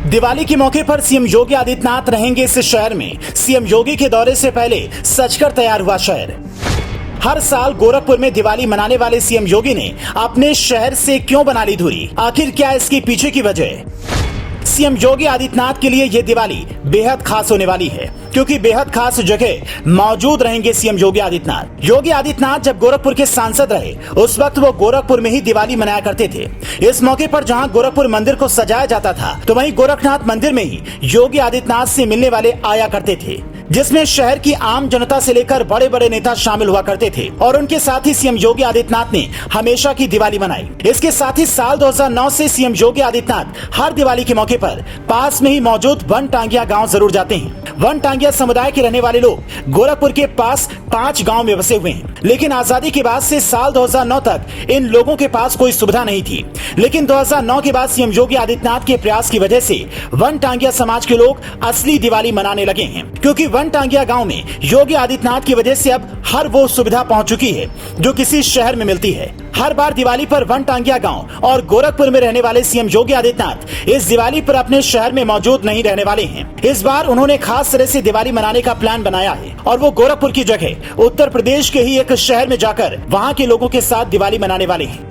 दिवाली के मौके पर सीएम योगी आदित्यनाथ रहेंगे इस शहर में। सीएम योगी के दौरे से पहले सजकर तैयार हुआ शहर। हर साल गोरखपुर में दिवाली मनाने वाले सीएम योगी ने अपने शहर से क्यों बना ली दूरी? आखिर क्या इसके पीछे की वजह? सीएम योगी आदित्यनाथ के लिए ये दिवाली बेहद खास होने वाली है, क्योंकि बेहद खास जगह मौजूद रहेंगे सीएम योगी आदित्यनाथ। योगी आदित्यनाथ जब गोरखपुर के सांसद रहे, उस वक्त वो गोरखपुर में ही दिवाली मनाया करते थे। इस मौके पर जहां गोरखपुर मंदिर को सजाया जाता था, तो वहीं गोरखनाथ मंदिर में ही योगी आदित्यनाथ से मिलने वाले आया करते थे, जिसमें शहर की आम जनता से लेकर बड़े बड़े नेता शामिल हुआ करते थे। और उनके साथ ही सीएम योगी आदित्यनाथ ने हमेशा की दिवाली मनाई। इसके साथ ही साल 2009 से सीएम योगी आदित्यनाथ हर दिवाली के मौके पर पास में ही मौजूद वनटांगिया गांव जरूर जाते हैं। वनटांगिया समुदाय के रहने वाले लोग गोरखपुर के पास 5 गांव में बसे हुए हैं, लेकिन आजादी के बाद से साल 2009 तक इन लोगों के पास कोई सुविधा नहीं थी। लेकिन 2009 के बाद सीएम योगी आदित्यनाथ के प्रयास की वजह से वनटांगिया समाज के लोग असली दिवाली मनाने लगे हैं, क्योंकि वनटांगिया गांव में योगी आदित्यनाथ की वजह से अब हर वो सुविधा पहुंच चुकी है जो किसी शहर में मिलती है। हर बार दिवाली पर वनटांगिया गांव और गोरखपुर में रहने वाले सीएम योगी आदित्यनाथ इस दिवाली पर अपने शहर में मौजूद नहीं रहने वाले हैं। इस बार उन्होंने खास तरह से दिवाली मनाने का प्लान बनाया है और वो गोरखपुर की जगह उत्तर प्रदेश के ही एक शहर में जाकर वहां के लोगों के साथ दिवाली मनाने वाले हैं।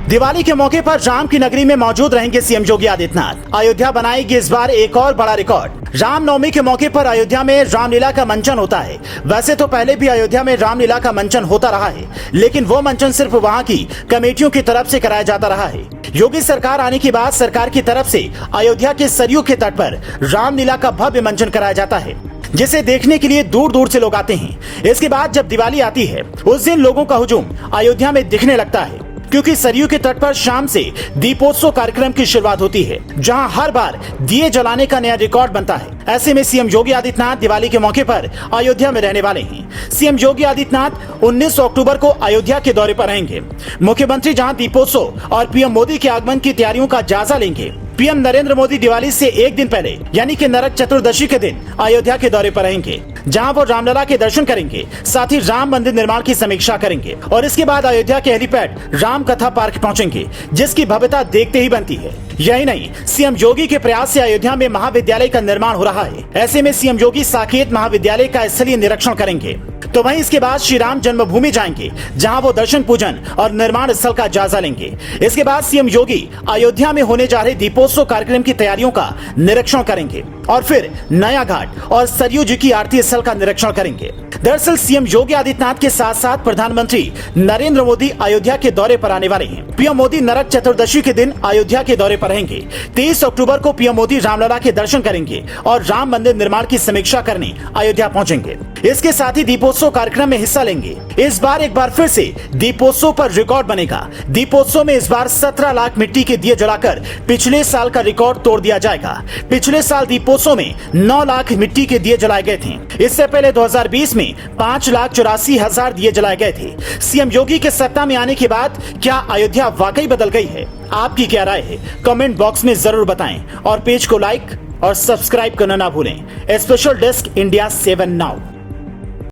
दिवाली के मौके पर राम की नगरी में मौजूद रहेंगे सीएम योगी आदित्यनाथ। अयोध्या बनाएगी इस बार एक और बड़ा रिकॉर्ड। रामनवमी के मौके पर अयोध्या में रामलीला का मंचन होता है। वैसे तो पहले भी अयोध्या में रामलीला का मंचन होता रहा है, लेकिन वो मंचन सिर्फ वहां की कमेटियों की तरफ से कराया जाता रहा है। योगी सरकार आने के बाद सरकार की तरफ से अयोध्या के सरयू के तट पर रामलीला का भव्य मंचन कराया जाता है, जिसे देखने के लिए दूर दूर से लोग आते हैं। इसके बाद जब दिवाली आती है, उस दिन लोगों का हुजूम अयोध्या में दिखने लगता है, क्योंकि सरयू के तट पर शाम से दीपोत्सव कार्यक्रम की शुरुआत होती है, जहां हर बार दिए जलाने का नया रिकॉर्ड बनता है। ऐसे में सीएम योगी आदित्यनाथ दिवाली के मौके पर अयोध्या में रहने वाले हैं। सीएम योगी आदित्यनाथ 19 अक्टूबर को अयोध्या के दौरे पर रहेंगे। मुख्यमंत्री जहां दीपोत्सव और पीएम मोदी के आगमन की तैयारियों का जायजा लेंगे। पीएम नरेंद्र मोदी दिवाली से एक दिन पहले यानी कि नरक चतुर्दशी के दिन अयोध्या के दौरे पर रहेंगे, जहां वो रामलला के दर्शन करेंगे, साथ ही राम मंदिर निर्माण की समीक्षा करेंगे और इसके बाद अयोध्या के हेलीपैड राम कथा पार्क पहुंचेंगे, जिसकी भव्यता देखते ही बनती है। यही नहीं, सीएम योगी के प्रयास से अयोध्या में महाविद्यालय का निर्माण हो रहा है। ऐसे में सीएम योगी साकेत महाविद्यालय का स्थलीय निरीक्षण करेंगे, तो वहीं इसके बाद श्री राम जन्मभूमि जाएंगे, जहां वो दर्शन पूजन और निर्माण स्थल का जायजा लेंगे। इसके बाद सीएम योगी अयोध्या में होने जा रहे दीपोत्सव कार्यक्रम की तैयारियों का निरीक्षण करेंगे और फिर नया घाट और सरयू जी की आरती स्थल का निरीक्षण करेंगे। दरअसल सीएम योगी आदित्यनाथ के साथ साथ प्रधानमंत्री नरेंद्र मोदी अयोध्या के दौरे पर आने वाले हैं। पीएम मोदी नरक चतुर्दशी के दिन अयोध्या के दौरे पर रहेंगे। 23 अक्टूबर को पीएम मोदी रामलला के दर्शन करेंगे और राम मंदिर निर्माण की समीक्षा करने अयोध्या पहुंचेंगे। इसके साथ ही दीपोत्सव कार्यक्रम में हिस्सा लेंगे। इस बार एक बार फिर से दीपोत्सव पर रिकॉर्ड बनेगा। दीपोत्सव में इस बार 17 लाख मिट्टी के दिए जलाकर पिछले साल का रिकॉर्ड तोड़ दिया जाएगा। पिछले साल दीपोत्सव में 9 लाख मिट्टी के दिए जलाए गए थे। इससे पहले 2020 में 5,84,000 दिए जलाए गए थे। सीएम योगी के सत्ता में आने के बाद क्या अयोध्या वाकई बदल गई है? आपकी क्या राय है? कमेंट बॉक्स में जरूर बताएं और पेज को लाइक और सब्सक्राइब करना ना भूलें। Special desk India 7 now.